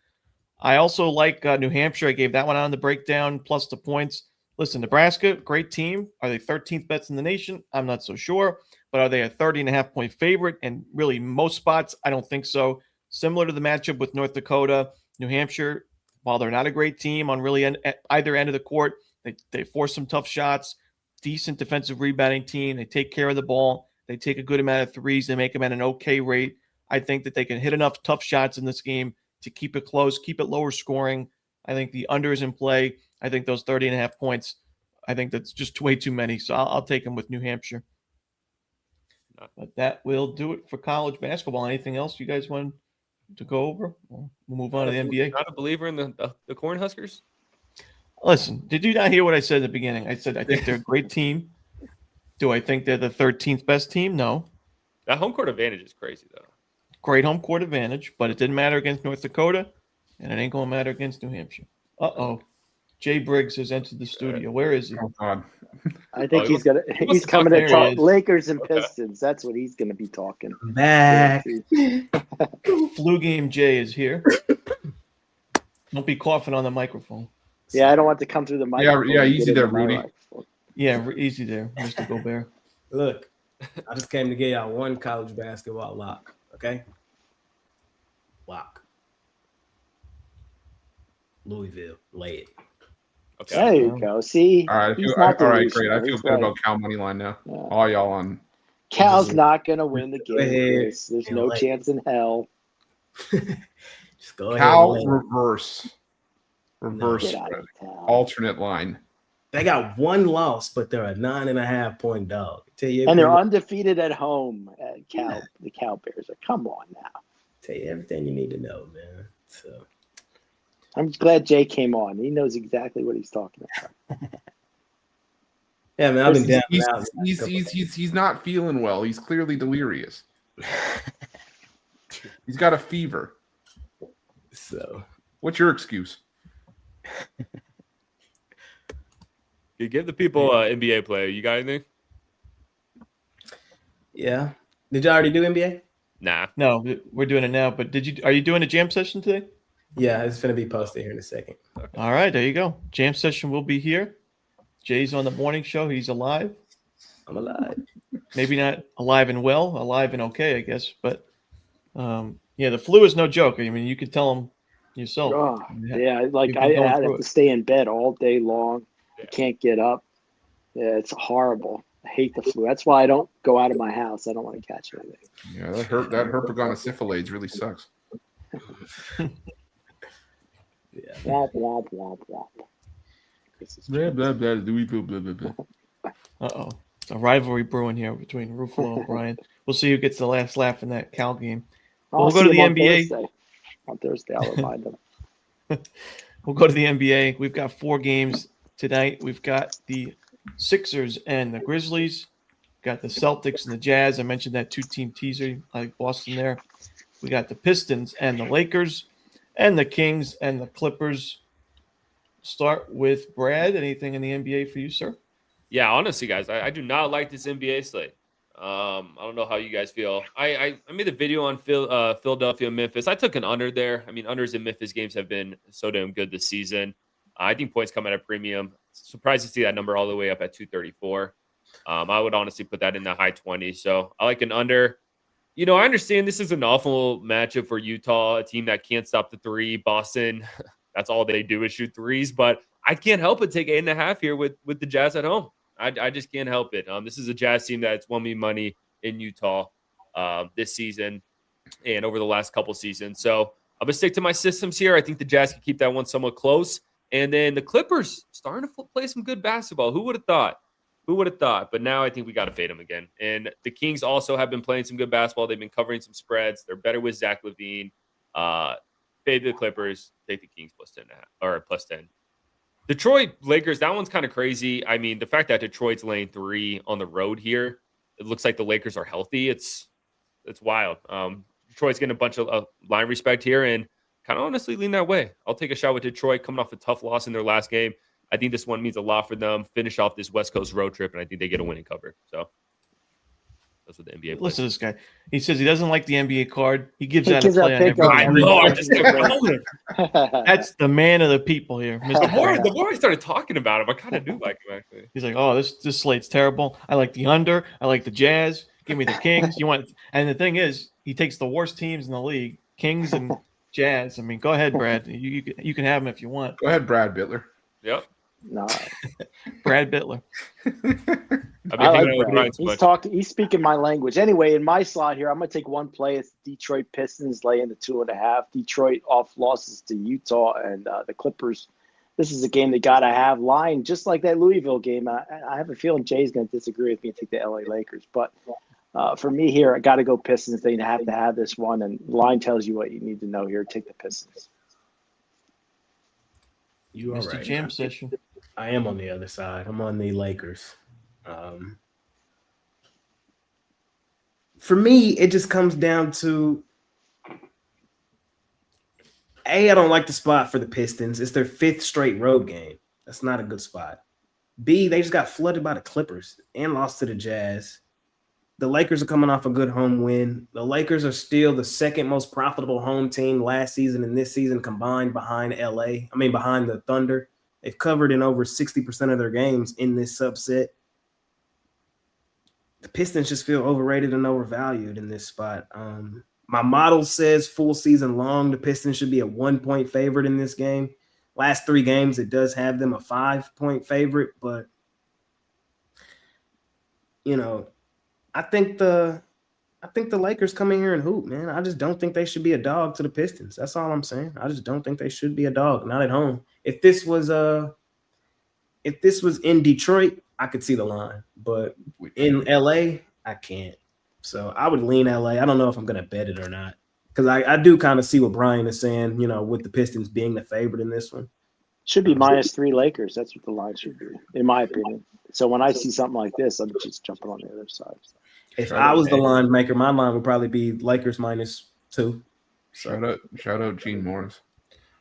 I also like New Hampshire. I gave that one on the breakdown plus the points. Listen, Nebraska, great team. Are they 13th best in the nation? I'm not so sure. But are they a 30.5-point favorite? And really, most spots, I don't think so. Similar to the matchup with North Dakota, New Hampshire, while they're not a great team on really either end of the court, they force some tough shots, decent defensive rebounding team. They take care of the ball. They take a good amount of threes. They make them at an okay rate. I think that they can hit enough tough shots in this game to keep it close, keep it lower scoring. I think the under is in play. I think those 30.5 points, I think that's just way too many. So I'll take them with New Hampshire. But that will do it for college basketball. Anything else you guys want to go over? We'll move on to the NBA. Not a believer in the Cornhuskers? Listen, did you not hear what I said at the beginning? I said I think they're a great team. Do I think they're the 13th best team? No. That home court advantage is crazy, though. Great home court advantage, but it didn't matter against North Dakota, and it ain't going to matter against New Hampshire. Uh-oh. Jay Briggs has entered the studio. Where is he? Oh, God. I think he's coming to talk Lakers and Pistons. That's what he's going to be talking. Back. Flu game Jay is here. Don't be coughing on the microphone. Yeah, I don't want to come through the microphone. Yeah, easy there, Rudy. Yeah, easy there, Mr. Gobert. Look, I just came to get y'all one college basketball lock, okay? Lock. Louisville, lay it. Okay. There you go. See, All right, he's not all right, delusional. great. I feel He's good right. about Cal money line now. Yeah. All y'all on. Cal's not going to win the Go ahead. game. There's no Like- chance in hell. Just go ahead. Cal and lay it. reverse Get out of town. alternate line. They got one loss, but they're a 9.5-point dog. Tell you And they're everything- undefeated at home. Cal, the Cal Bears are. Come on now. tell you everything you need to know, man. So I'm glad Jay came on. He knows exactly what he's talking about. yeah, man, I've been down and out. He's not feeling well. He's clearly delirious. He's got a fever. So What's your excuse? You give the people NBA play. You got anything? yeah. Did you already do NBA? Nah. No, we're doing it now. But are you doing a jam session today? Yeah, it's gonna be posted here in a second. All right, there you go. Jam session will be here. Jay's on the morning show. He's alive. I'm alive. Maybe not alive and well, alive and okay, I guess. But yeah, the flu is no joke. I mean, you could tell him yourself. Oh, yeah, like You've been I going have through to it. stay in bed all day long. Yeah. I can't get up. Yeah, it's horrible. I hate the flu. That's why I don't go out of my house. I don't want to catch anything. Yeah, that herpagonisyphilades really sucks. Yeah. Womp, womp, womp, womp. This is Blah, blah, blah, blah, blah, blah, blah. Uh-oh. It's a rivalry brewing here between Ruffalo and Brian. We'll see who gets the last laugh in that Cal game. I'll We'll go see to the him on NBA. Thursday. On Thursday, I'll remind them. We'll go to the NBA. We've got 4 games tonight. We've got the Sixers and the Grizzlies. Got the Celtics and the Jazz. I mentioned that 2-team teaser. I like Boston there. We got the Pistons and the Lakers, and the Kings and the Clippers. Start with Brad. Anything in the NBA for you, sir? Yeah, honestly, guys, I do not like this NBA slate. I don't know how you guys feel. I made a video on Philadelphia, Memphis. I took an under there. I mean, unders in Memphis games have been so damn good this season. I think points come at a premium. Surprised to see that number all the way up at 234. I would honestly put that in the high 20s. So I like an under. You know, I understand this is an awful matchup for Utah, a team that can't stop the three. Boston, that's all they do is shoot threes. But I can't help but take 8.5 here with the Jazz at home. I just can't help it. This is a Jazz team that's won me money in Utah this season and over the last couple seasons. So I'm going to stick to my systems here. I think the Jazz can keep that one somewhat close. And then the Clippers starting to play some good basketball. Who would have thought? Who would have thought? But now I think we got to fade them again. And the Kings also have been playing some good basketball. They've been covering some spreads. They're better with Zach LaVine. Fade the Clippers. Take the Kings plus 10.5 or plus 10. Detroit Lakers, that one's kind of crazy. I mean, the fact that Detroit's laying 3 on the road here, it looks like the Lakers are healthy. It's wild. Detroit's getting a bunch of line respect here and kind of honestly lean that way. I'll take a shot with Detroit coming off a tough loss in their last game. I think this one means a lot for them. Finish off this West Coast road trip, and I think they get a winning cover. So that's what the NBA plays. Listen to this guy. He says he doesn't like the NBA card. He gives out a gives out play on pick every on I every know. I card. just kept going. That's the man of the people here, Mr. The Brad. more I started talking about him, I kind of do like him, actually. He's like, oh, this slate's terrible. I like the under. I like the Jazz. Give me the Kings. You want? And the thing is, he takes the worst teams in the league, Kings and Jazz. I mean, go ahead, Brad. You can have them if you want. Go ahead, Brad Bittler. Yep. No, Brad Bittler. I've been I like hanging out with Brad. Ryan too much. He's speaking my language. Anyway, in my slot here, I'm going to take one play. It's Detroit Pistons laying the 2.5. Detroit off losses to Utah and the Clippers. This is a game they got to have line, just like that Louisville game. I have a feeling Jay's going to disagree with me and take the LA Lakers. But for me here, I got to go Pistons. They have to have this one. And line tells you what you need to know here. Take the Pistons. You are Mr. right. Jam Session. I am on the other side. I'm on the Lakers. For me, it just comes down to I don't like the spot for the Pistons. It's their 5th straight road game. That's not a good spot. B, they just got flooded by the Clippers and lost to the Jazz. The Lakers are coming off a good home win. The Lakers are still the 2nd most profitable home team last season and this season combined behind behind the Thunder. They've covered in over 60% of their games in this subset. The Pistons just feel overrated and overvalued in this spot. My model says full season long, the Pistons should be a 1-point favorite in this game. Last 3 games, it does have them a 5-point favorite, but I think the Lakers come in here and hoop, man. I just don't think they should be a dog to the Pistons. That's all I'm saying. I just don't think they should be a dog, not at home. If this was in Detroit, I could see the line, but in LA, I can't. So I would lean LA. I don't know if I'm going to bet it or not because I do kind of see what Brian is saying, with the Pistons being the favorite in this one. Should be -3 Lakers. That's what the line should be, in my opinion. So when I see something like this, I'm just jumping on the other side. If I was the line maker, my line would probably be Lakers -2. So. Shout out Gene Morris.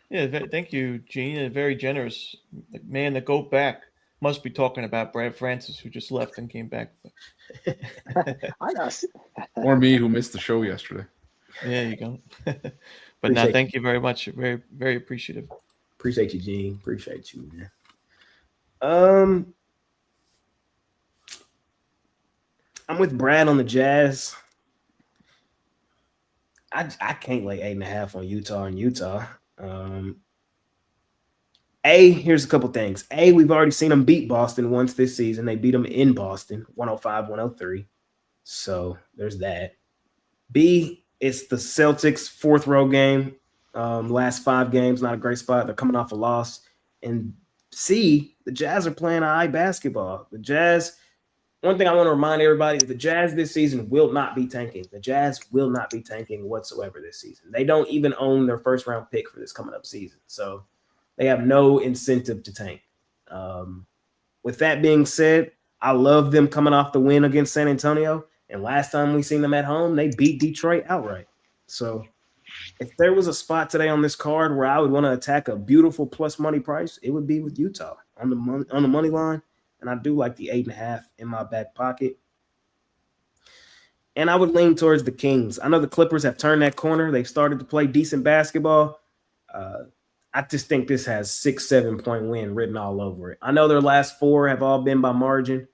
Yeah, thank you, Gene. Very generous. Man, the GOAT back must be talking about Brad Francis, who just left and came back. I know. Or me, who missed the show yesterday. There you go. But now, thank you very much. Very, very appreciative. Appreciate you, Gene. Appreciate you, man. I'm with Brad on the Jazz. I can't lay 8.5 on Utah. Here's a couple things. We've already seen them beat Boston once this season. They beat them in Boston, 105-103. So there's that. B, it's the Celtics' 4th road game. Last 5 games, not a great spot. They're coming off a loss. And C, the Jazz are playing high basketball. The Jazz, one thing I want to remind everybody is the Jazz this season will not be tanking. The Jazz will not be tanking whatsoever this season. They don't even own their 1st-round pick for this coming up season. So they have no incentive to tank. with that being said, I love them coming off the win against San Antonio. And last time we seen them at home, they beat Detroit outright. So if there was a spot today on this card where I would want to attack a beautiful plus money price, it would be with Utah on the money line. And I do like the 8.5 in my back pocket. And I would lean towards the Kings. I know the Clippers have turned that corner. They've started to play decent basketball. I just think this has 6-7 point win written all over it. I know their last 4 have all been by margin.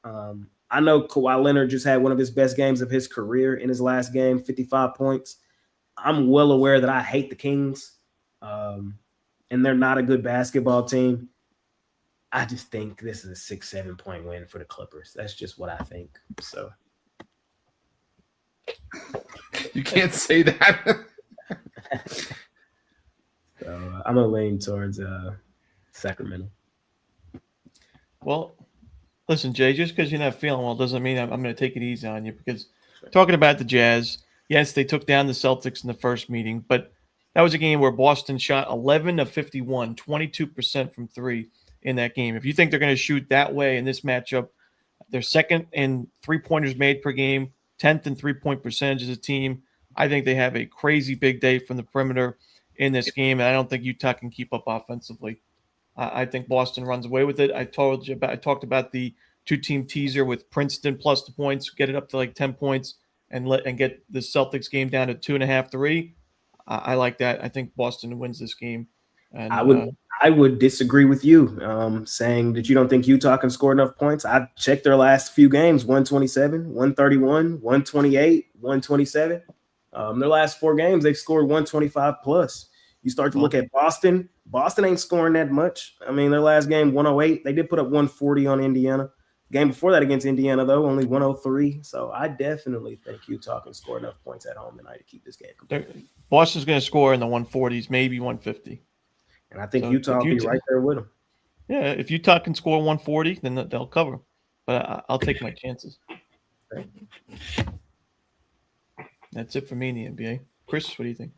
I know Kawhi Leonard just had one of his best games of his career in his last game, 55 points. I'm well aware that I hate the Kings, and they're not a good basketball team. I just think this is a 6-7 point win for the Clippers. That's just what I think. So You can't say that. So I'm going to lean towards Sacramento. Well, listen, Jay, just because you're not feeling well doesn't mean I'm going to take it easy on you, because talking about the Jazz, yes, they took down the Celtics in the first meeting, but that was a game where Boston shot 11 of 51, 22% from three in that game. If you think they're going to shoot that way in this matchup, they're second in three-pointers made per game, 10th in three-point percentage as a team. I think they have a crazy big day from the perimeter in this game, and I don't think Utah can keep up offensively. I think Boston runs away with it. I talked about the two-team teaser with Princeton plus the points, get it up to like 10 points, and get the Celtics game down to 2.5, 3. I like that. I think Boston wins this game. And I would disagree with you, saying that you don't think Utah can score enough points. I checked their last few games: 127, 131, 128, 127. Their last 4 games, they've scored 125 plus. You start to look at Boston. Boston ain't scoring that much. I mean, their last game, 108. They did put up 140 on Indiana. Game before that against Indiana, though, only 103. So I definitely think Utah can score enough points at home tonight to keep this game competitive. Boston's going to score in the 140s, maybe 150. And I think Utah will be right there with them. Yeah, if Utah can score 140, then they'll cover. But I'll take my chances. That's it for me in the NBA. Chris, what do you think?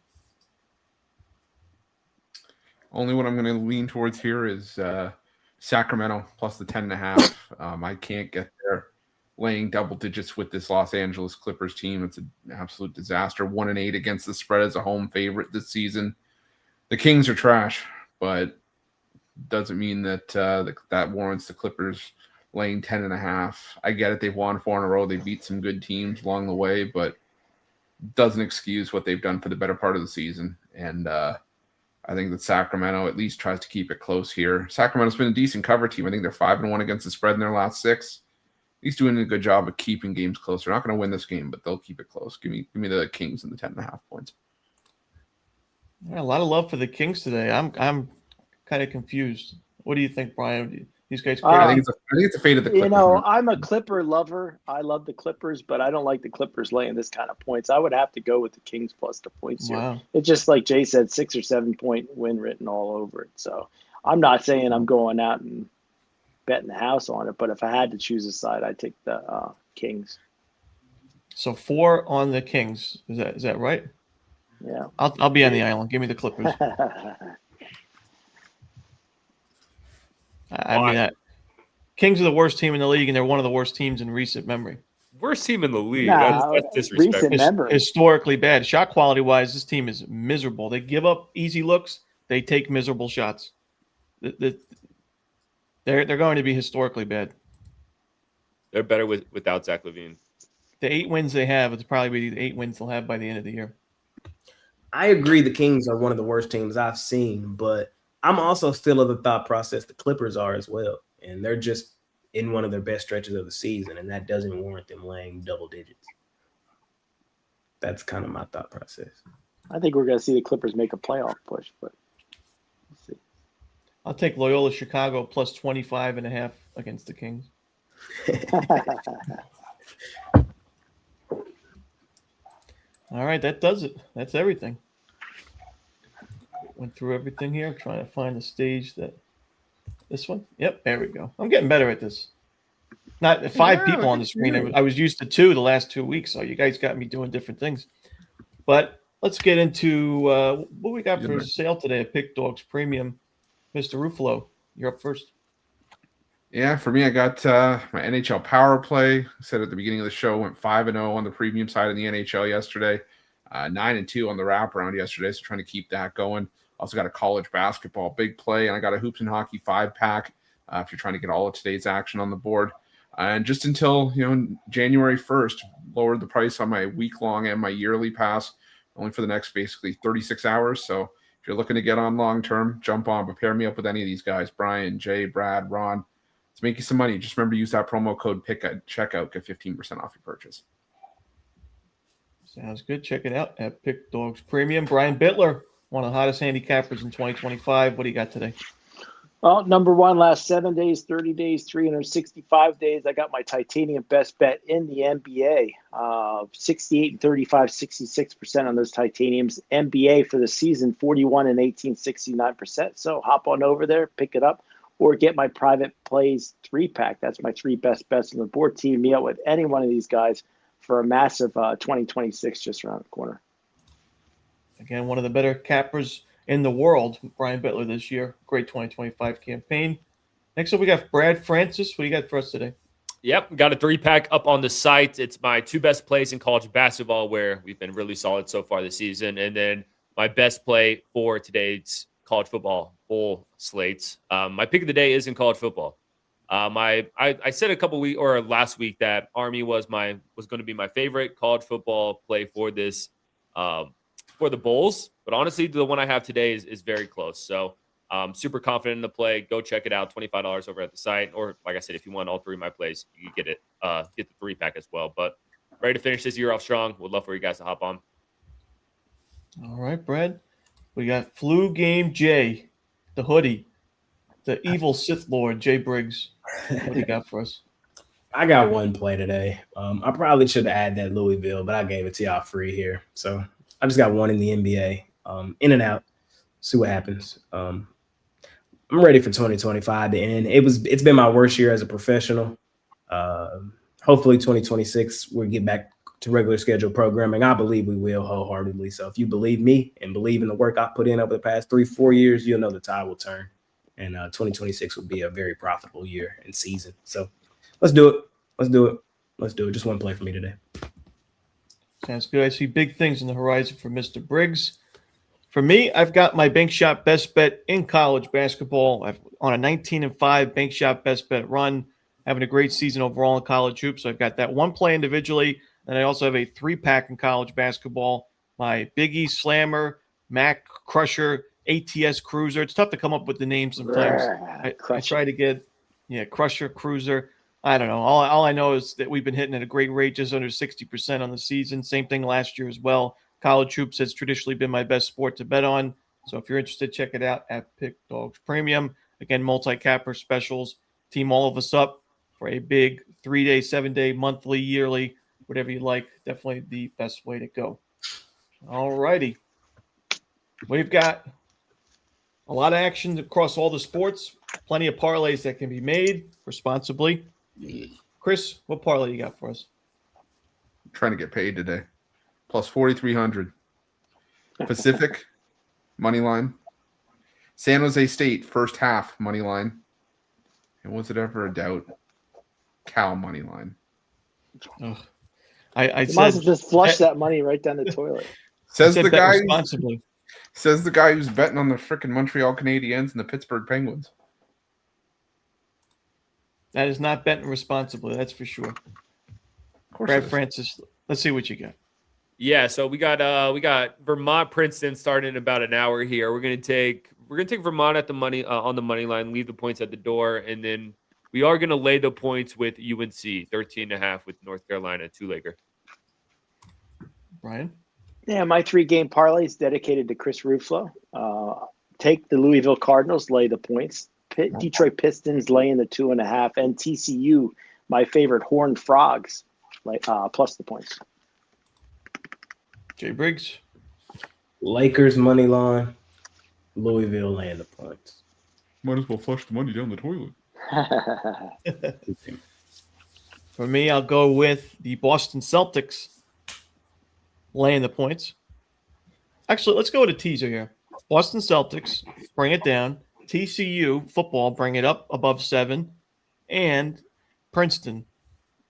Only one I'm going to lean towards here is Sacramento plus the 10.5. I can't get there laying double digits with this Los Angeles Clippers team. It's an absolute disaster. 1-8 against the spread as a home favorite this season. The Kings are trash, but doesn't mean that that warrants the Clippers laying 10.5. I get it. They've won 4 in a row. They beat some good teams along the way, but doesn't excuse what they've done for the better part of the season. And I think that Sacramento at least tries to keep it close here. Sacramento's been a decent cover team. I think they're 5-1 against the spread in their last 6. He's doing a good job of keeping games close. They're not going to win this game, but they'll keep it close. Give me the Kings and the 10.5 points. Yeah, a lot of love for the Kings today. I'm kind of confused. What do you think, Brian? These guys crazy? I think it's a fate of the Clippers. You know, I'm a Clipper lover. I love the Clippers, but I don't like the Clippers laying this kind of points. I would have to go with the Kings plus the points here. It's just like Jay said, 6 or 7 point win written all over it. So I'm not saying I'm going out and betting the house on it, but if I had to choose a side, I'd take the Kings. So 4 on the Kings. Is that right? Yeah. I'll be on the island. Give me the Clippers. I mean that Kings are the worst team in the league, and they're one of the worst teams in recent memory. Worst team in the league. Nah, that's disrespectful. recent memory. Historically bad. Shot quality wise, this team is miserable. They give up easy looks. They take miserable shots. They're going to be historically bad. They're better without Zach LaVine. The 8 wins they have, it's probably the 8 wins they'll have by the end of the year. I agree the Kings are one of the worst teams I've seen, but I'm also still of the thought process the Clippers are as well. And they're just in one of their best stretches of the season, and that doesn't warrant them laying double digits. That's kind of my thought process. I think we're going to see the Clippers make a playoff push, but we'll see. I'll take Loyola Chicago plus 25.5 against the Kings. All right, that does it. That's everything. Went through everything here. I'm trying to find the stage that this one. Yep, there we go. I'm getting better at this. Not 5 people on the screen. I was used to 2 the last 2 weeks, so you guys got me doing different things. But let's get into what we got for sale today at Pick Dawgz Premium. Mr. Ruffalo, you're up first. Yeah, for me, I got my NHL power play. I said at the beginning of the show, went 5-0 on the premium side in the NHL yesterday, 9-2 on the wraparound yesterday. So trying to keep that going. Also got a college basketball big play, and I got a hoops and hockey 5-pack if you're trying to get all of today's action on the board. And just until January 1st, lowered the price on my week-long and my yearly pass, only for the next basically 36 hours. So if you're looking to get on long-term, jump on. But pair me up with any of these guys: Brian, Jay, Brad, Ron. To make you some money, just remember to use that promo code PICK at checkout, get 15% off your purchase. Sounds good. Check it out at Pick Dawgz Premium. Brian Bittler, one of the hottest handicappers in 2025. What do you got today? Well, number one, last 7 days, 30 days, 365 days. I got my titanium best bet in the NBA. 68 and 35, 66% on those titaniums. NBA for the season, 41 and 18, 69%. So hop on over there, pick it up, or get my private plays 3-pack. That's my 3 best bets on the board. Team me up with any one of these guys for a massive 2026 just around the corner. Again, one of the better cappers in the world, Brian Bittler this year. Great 2025 campaign. Next up, we got Brad Francis. What do you got for us today? Yep, got a 3-pack up on the site. It's my 2 best plays in college basketball, where we've been really solid so far this season. And then my best play for today's college football full slates. My pick of the day is in college football. I said a couple weeks or last week that Army was going to be my favorite college football play for this for the Bulls, but honestly, the one I have today is very close. So super confident in the play. Go check it out. $25 over at the site, or like I said, if you want all 3 of my plays, you can get it. Get the 3-pack as well. But ready to finish this year off strong. Would love for you guys to hop on. All right, Brad. We got Flu Game J, the hoodie, the evil Sith Lord, Jay Briggs. What do you got for us? I got one play today. I probably should have added that Louisville, but I gave it to y'all free here. So I just got one in the NBA. In and out. See what happens. I'm ready for 2025 to end. It's been my worst year as a professional. Hopefully 2026 we'll get back to regular schedule programming. I believe we will wholeheartedly. So if you believe me and believe in the work I put in over the past 3-4 years, you'll know the tide will turn. And 2026 will be a very profitable year and season. So let's do it. Let's do it. Let's do it. Just one play for me today. Sounds good. I see big things on the horizon for Mr. Briggs. For me, I've got my bank shot best bet in college basketball. I've on a 19-5 bank shot best bet run, having a great season overall in college hoops. So I've got that one play individually, and I also have a 3-pack in college basketball. My Biggie Slammer, Mac Crusher, ATS Cruiser. It's tough to come up with the names sometimes. I try to get, Crusher, Cruiser. I don't know. All I know is that we've been hitting at a great rate, just under 60% on the season. Same thing last year as well. College hoops has traditionally been my best sport to bet on. So if you're interested, check it out at Pick Dawgz Premium. Again, multi-capper specials. Team all of us up for a big 3-day, 7-day, monthly, yearly, whatever you like. Definitely the best way to go. All righty. We've got a lot of action across all the sports. Plenty of parlays that can be made responsibly. Chris, what parlay you got for us? I'm trying to get paid today. Plus 4,300. Pacific, money line. San Jose State, first half, money line. And was it ever a doubt? Cal, money line. I you might as well just flush that money right down the toilet. Says the guy responsibly. Says the guy who's betting on the frickin' Montreal Canadiens and the Pittsburgh Penguins. That is not betting responsibly, that's for sure. Of course. Brad Francis, let's see what you got. Yeah, so we got Vermont Princeton starting in about an hour here. We're gonna take Vermont at the money on the money line, leave the points at the door, and then we are gonna lay the points with UNC 13.5 with North Carolina 2-legger. Brian? Yeah, my 3-game parlay is dedicated to Chris Ruflo. Take the Louisville Cardinals, lay the points. Detroit Pistons laying the 2.5, and TCU, my favorite, Horned Frogs, plus the points. Jay Briggs. Lakers money line. Louisville laying the points. Might as well flush the money down the toilet. For me, I'll go with the Boston Celtics laying the points. Actually, let's go with a teaser here. Boston Celtics, bring it down. TCU football, bring it up above 7. and Princeton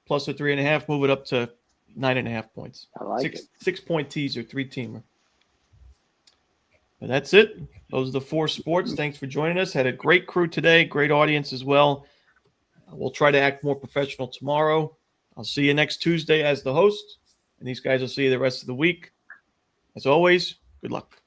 plus a 3.5, move it up to 9.5 points. I like it. 6-point teaser, 3-teamer. And that's it. Those are the 4 sports. Thanks for joining us. Had a great crew today, great audience as well. We'll try to act more professional tomorrow. I'll see you next Tuesday as the host, and these guys will see you the rest of the week. As always, good luck.